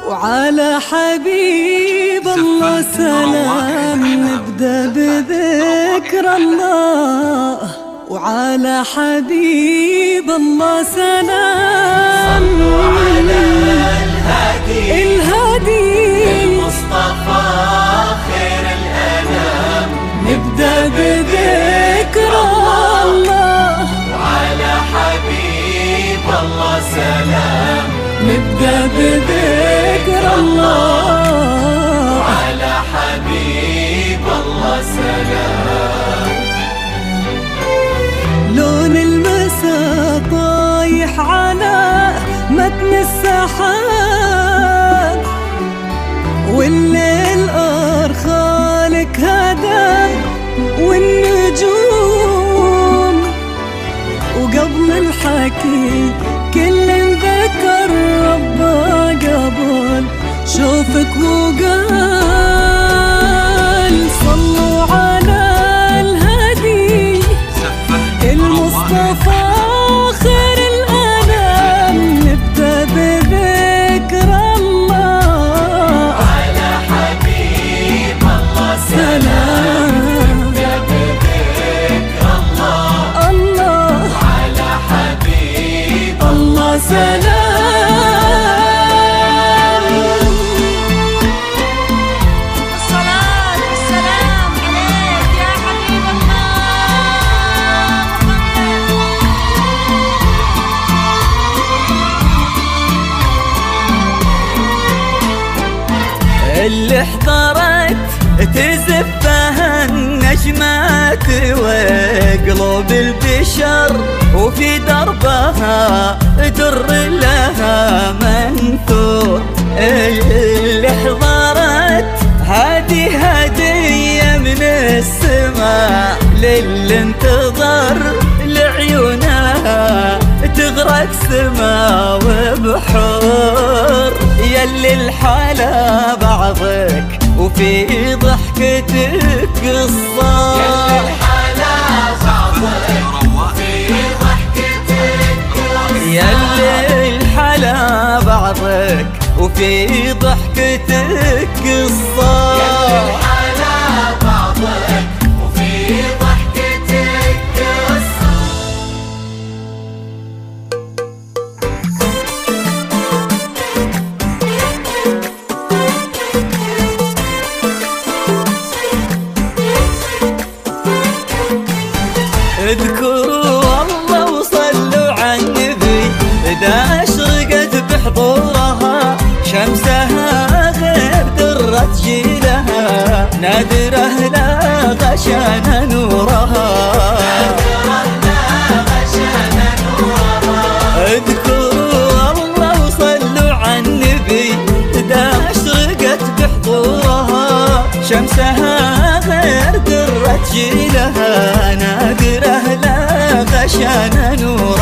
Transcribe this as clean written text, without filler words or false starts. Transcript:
وعلى حبيب الله سلام. نبدأ بذكر الله وعلى حبيب الله سلام. صلوا على الهادي المصطفى خير الأنام. نبدأ بذكر الله وعلى حبيب الله سلام. نبدأ بذكر الله وعلى حبيب الله سلام. لون المساء طايح على متن السحاب، والليل أرخالك هدى والنجوم، وقبل الحكي كل ذكر ربه قبل شوفك وقال. صلوا على الهادي المصطفى خير الأنام. نبدأ بذكر الله على حبيب الله سلام. نبدأ بذكر الله. الله على حبيب الله سلام. الصلاة والسلام عليك يا حبيب الله محمد. اللي حضرت تزفها النجمات وقلوب البشر، وفي دربها در لها منثور. اللي حضرت هذه هدية من السماء للي انتظر لعيونها تغرق سما وبحور. يلي الحلا بعضك وفي ضحكتك قصة. يلي الحلا بعضك وفي ضحكتك قصة. يلي الحلا بعضك وفي ضحكتك قصة. يلي الحلا بعضك وفي ضحكتك قصة. اذكروا الله وصلوا على النبي، إذا أشرقت بحضورها شمسها غير درة جيلها، نادرة لا غشان نورها. اذكروا الله وصلوا على النبي، إذا أشرقت بحضورها شمسها غير درة جيلها، نادرة لا غشان نورها.